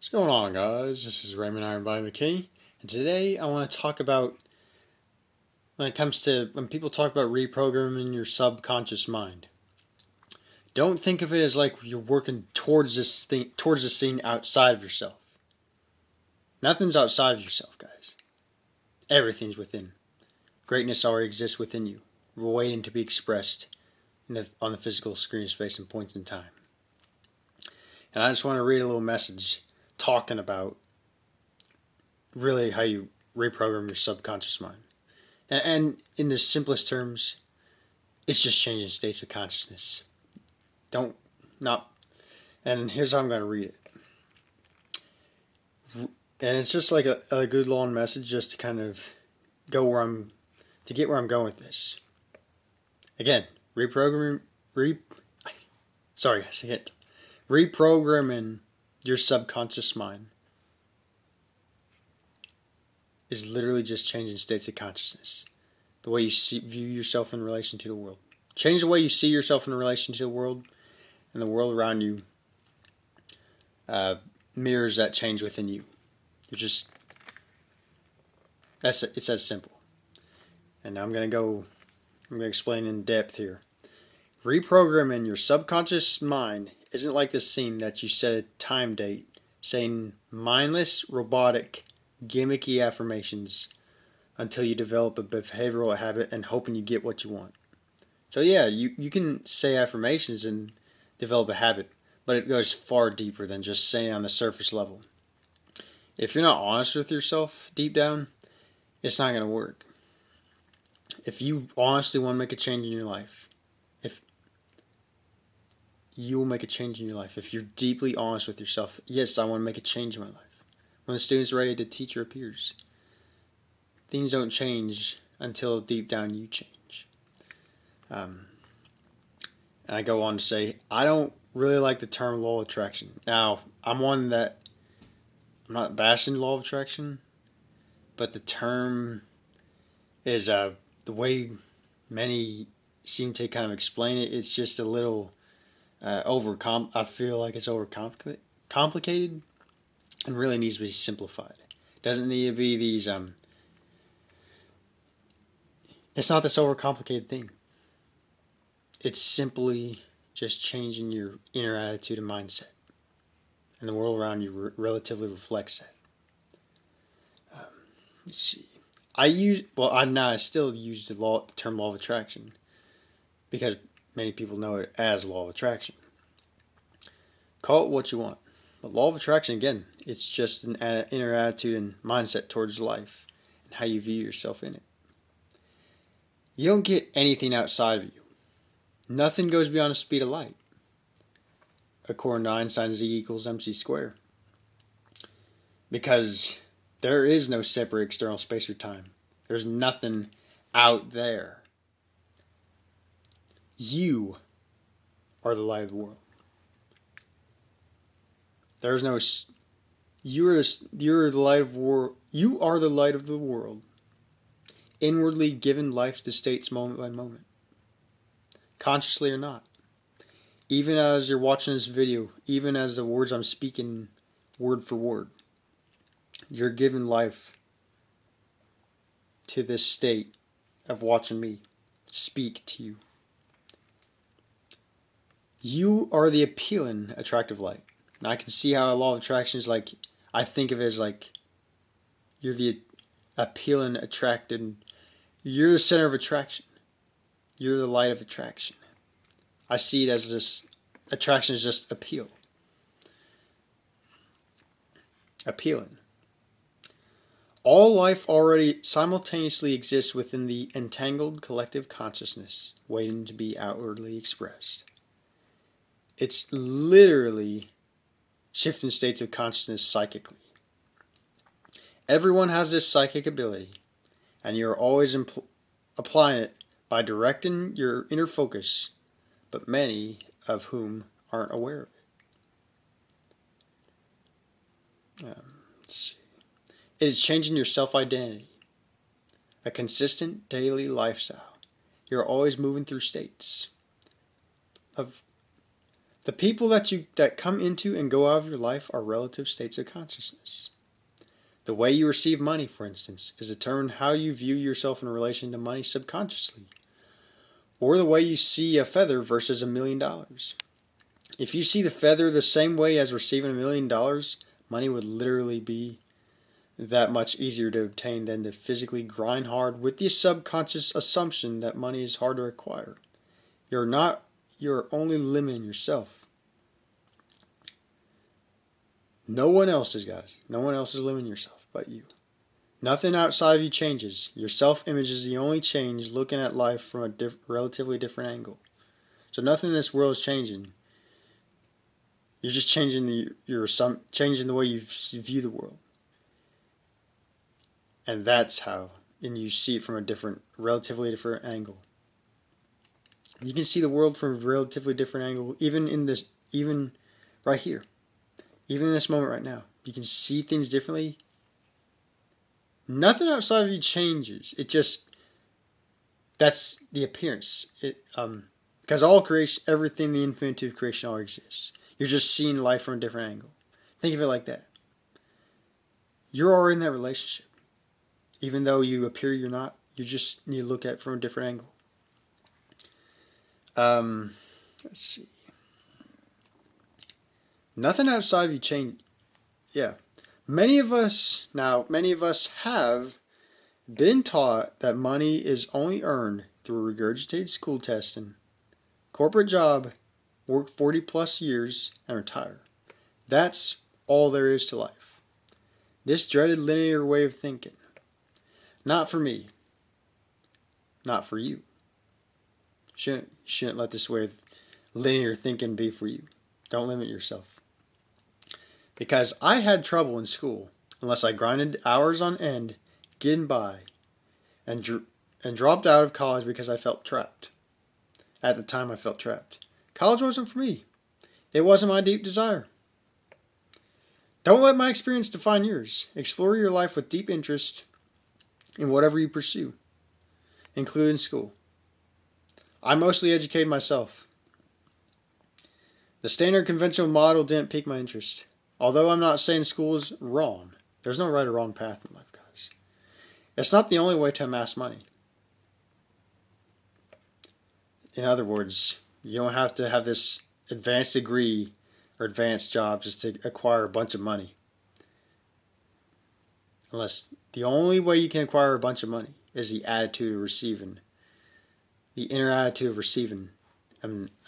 What's going on, guys? This is Raymond Ironbody McKinney, and today I want to talk about when people talk about reprogramming your subconscious mind. Don't think of it as like you're working towards this scene outside of yourself. Nothing's outside of yourself, guys. Everything's within. Greatness already exists within you, waiting to be expressed on the physical screen of space and points in time. And I just want to read a little message talking about really how you reprogram your subconscious mind. And in the simplest terms, it's just changing states of consciousness. And here's how I'm going to read it. And it's just like a good long message just to kind of get where I'm going with this. Again, reprogramming your subconscious mind is literally just changing states of consciousness. The way you view yourself in relation to the world. Change the way you see yourself in relation to the world, and the world around you mirrors that change within you. It's as simple. And now I'm going to explain in depth here. Reprogramming your subconscious mind isn't like this scene that you set a time date saying mindless, robotic, gimmicky affirmations until you develop a behavioral habit and hoping you get what you want. So yeah, you can say affirmations and develop a habit, but it goes far deeper than just saying on the surface level. If you're not honest with yourself deep down, it's not going to work. If you honestly want to make a change in your life, you will make a change in your life. If you're deeply honest with yourself, yes, I want to make a change in my life. When the student's ready, the teacher appears. Things don't change until deep down you change. And I go on to say, I don't really like the term law of attraction. Now, I'm not bashing law of attraction, but the term is the way many seem to kind of explain it. It's just a little I feel like it's complicated and really needs to be simplified. It doesn't need to be these. It's not this overcomplicated thing. It's simply just changing your inner attitude and mindset, and the world around you relatively reflects that. Let's see. I still use the term law of attraction because many people know it as law of attraction. Call it what you want. But law of attraction, again, it's just an inner attitude and mindset towards life and how you view yourself in it. You don't get anything outside of you. Nothing goes beyond the speed of light. According to Einstein, Z equals mc squared. Because there is no separate external space or time. There's nothing out there. You are the light of the world. There's no. You're the light of world. You are the light of the world. Inwardly given life to states moment by moment, consciously or not. Even as you're watching this video, even as the words I'm speaking, word for word, you're giving life to this state of watching me speak to you. You are the appealing, attractive light. Now I can see how a law of attraction is like, I think of it as like, you're the appealing, attracted, you're the center of attraction. You're the light of attraction. I see it as this, attraction is just appeal. Appealing. All life already simultaneously exists within the entangled collective consciousness, waiting to be outwardly expressed. It's literally shifting states of consciousness psychically. Everyone has this psychic ability, and you're always applying it by directing your inner focus, but many of whom aren't aware of it. Let's see. It is changing your self-identity, a consistent daily lifestyle. You're always moving through states of The people that come into and go out of your life are relative states of consciousness. The way you receive money, for instance, is determined how you view yourself in relation to money subconsciously, or the way you see a feather versus $1 million. If you see the feather the same way as receiving $1 million, money would literally be that much easier to obtain than to physically grind hard with the subconscious assumption that money is hard to acquire. You're only limiting yourself. No one else is, guys. No one else is limiting yourself but you. Nothing outside of you changes. Your self-image is the only change, looking at life from a relatively different angle. So nothing in this world is changing. You're just changing changing the way you view the world. And that's how, and you see it from a relatively different angle. You can see the world from a relatively different angle, even right here. Even in this moment right now. You can see things differently. Nothing outside of you changes. That's the appearance. Because all creation, everything, the infinitude of creation all exists. You're just seeing life from a different angle. Think of it like that. You're already in that relationship. Even though you appear you're not, you just need to look at it from a different angle. Let's see. Nothing outside of you change. Yeah. Many of us have been taught that money is only earned through regurgitated school testing, corporate job, work 40 plus years, and retire. That's all there is to life. This dreaded linear way of thinking. Not for me. Not for you. Shouldn't let this way of linear thinking be for you. Don't limit yourself. Because I had trouble in school unless I grinded hours on end, getting by, and dropped out of college because I felt trapped. At the time, I felt trapped. College wasn't for me. It wasn't my deep desire. Don't let my experience define yours. Explore your life with deep interest in whatever you pursue, including school. I mostly educated myself. The standard conventional model didn't pique my interest. Although I'm not saying school is wrong. There's no right or wrong path in life, guys. It's not the only way to amass money. In other words, you don't have to have this advanced degree or advanced job just to acquire a bunch of money. Unless the only way you can acquire a bunch of money is the attitude of receiving, the inner attitude of receiving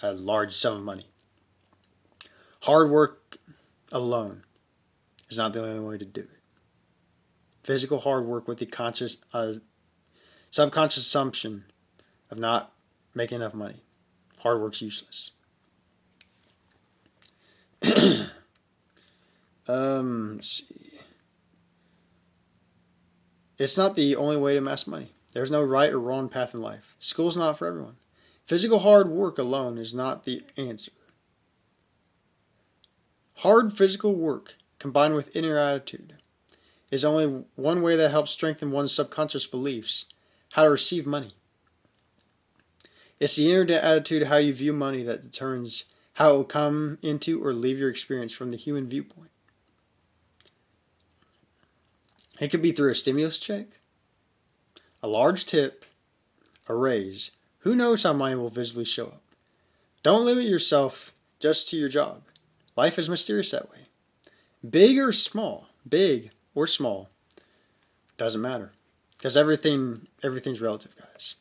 a large sum of money. Hard work alone is not the only way to do it. Physical hard work with the subconscious assumption of not making enough money. Hard work's useless. Let's see. It's not the only way to amass money. There's no right or wrong path in life. School's not for everyone. Physical hard work alone is not the answer. Hard physical work combined with inner attitude is only one way that helps strengthen one's subconscious beliefs, how to receive money. It's the inner attitude of how you view money that determines how it will come into or leave your experience from the human viewpoint. It could be through a stimulus check, a large tip, a raise. Who knows how money will visibly show up? Don't limit yourself just to your job. Life is mysterious that way. Big or small, doesn't matter. Because everything's relative, guys.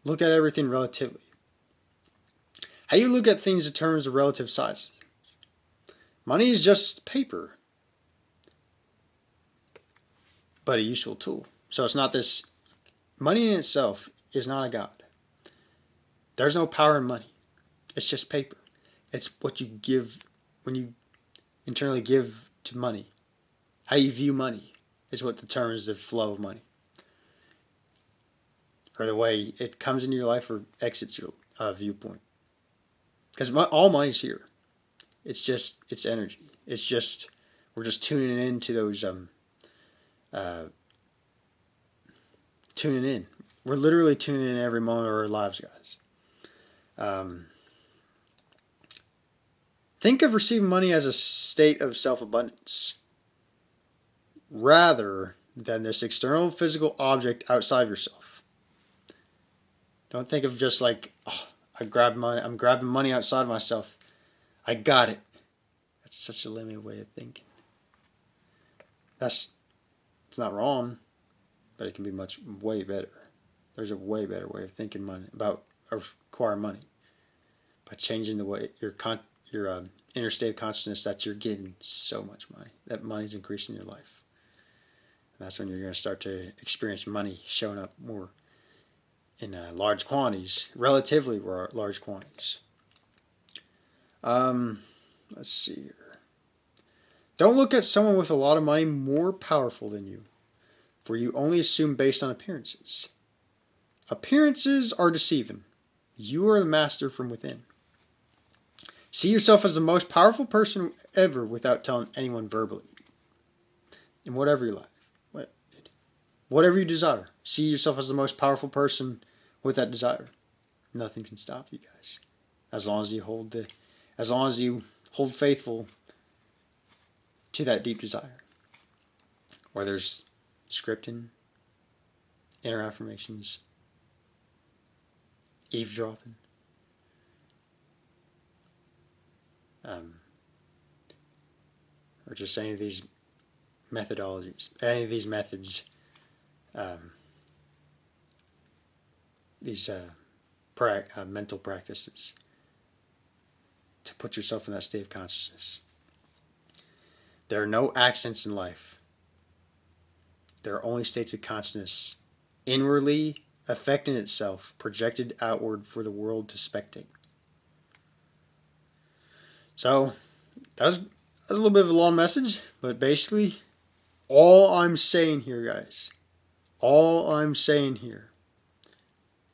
Look at everything relatively. How you look at things determines the relative size. Money is just paper, but a useful tool. So it's not this. Money in itself is not a god. There's no power in money. It's just paper. It's what you give when you internally give to money. How you view money is what determines the flow of money. Or the way it comes into your life or exits your viewpoint. Because all money's here. It's energy. We're just tuning into those, tuning in. We're literally tuning in every moment of our lives, guys. Think of receiving money as a state of self-abundance, rather than this external physical object outside of yourself. Don't think of just like, oh, I'm grabbing money outside of myself. I got it. That's such a limited way of thinking. It's not wrong, but it can be way better. There's a way better way of thinking about acquiring money by changing the way your inner state of consciousness that you're getting so much money. That money's increasing your life. And that's when you're going to start to experience money showing up more in large quantities, relatively large quantities. Let's see here. Don't look at someone with a lot of money more powerful than you, for you only assume based on appearances. Appearances are deceiving. You are the master from within. See yourself as the most powerful person ever without telling anyone verbally. In whatever you like. Whatever you desire. See yourself as the most powerful person with that desire. Nothing can stop you guys. As long as you hold faithful to that deep desire. Whether it's scripting, inner affirmations, eavesdropping, or just any of these methodologies, any of these methods, these mental practices to put yourself in that state of consciousness. There are no accidents in life. There are only states of consciousness inwardly affecting itself, projected outward for the world to spectate. So, that was a little bit of a long message, but basically, all I'm saying here, guys,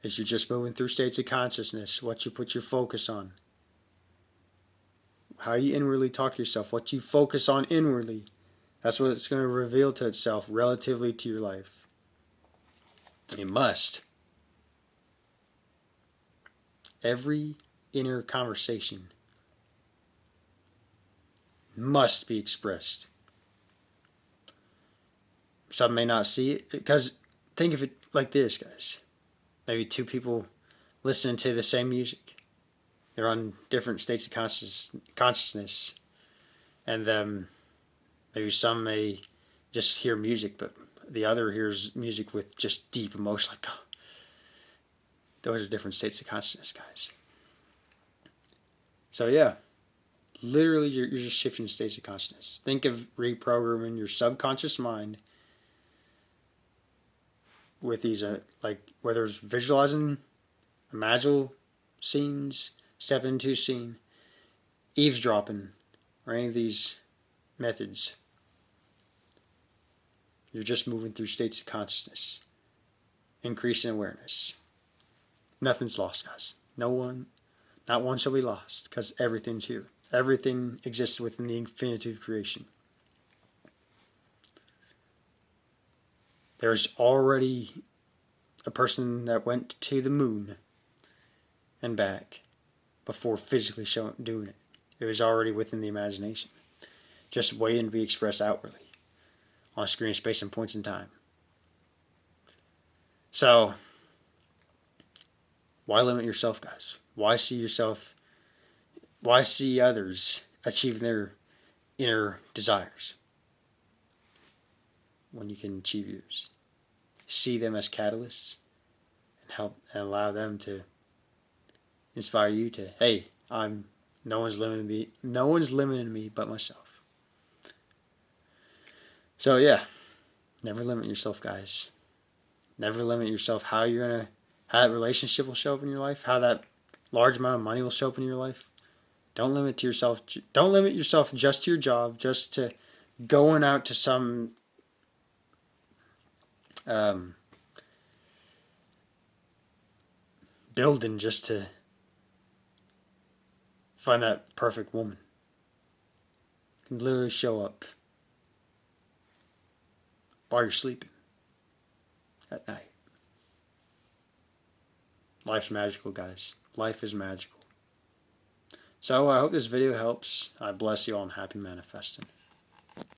is you're just moving through states of consciousness, what you put your focus on, how you inwardly talk to yourself, what you focus on inwardly, that's what it's going to reveal to itself relatively to your life. You must. Every inner conversation must be expressed. Some may not see it, because think of it like this, guys. Maybe two people listening to the same music. They're on different states of consciousness. And maybe some may just hear music, but the other hears music with just deep emotion. Like, oh, those are different states of consciousness, guys. So yeah, literally you're just shifting states of consciousness. Think of reprogramming your subconscious mind with these, like whether it's visualizing, imaginal scenes, step into a scene, eavesdropping, or any of these methods. You're just moving through states of consciousness, increasing awareness. Nothing's lost, guys. Not one shall be lost, because everything's here. Everything exists within the infinitude of creation. There's already a person that went to the moon and back before physically doing it. It was already within the imagination, just waiting to be expressed outwardly on a screen of space and points in time. So, why limit yourself, guys? Why see others achieving their inner desires when you can achieve yours? See them as catalysts and help and allow them to inspire you to, hey, no one's limiting me but myself. So yeah, never limit yourself, guys. Never limit yourself how that relationship will show up in your life, how that large amount of money will show up in your life. Don't limit yourself just to your job, just to going out to some building just to find that perfect woman. It can literally show up while you're sleeping at night. Life's magical, guys. Life is magical. So I hope this video helps. I bless you all and happy manifesting.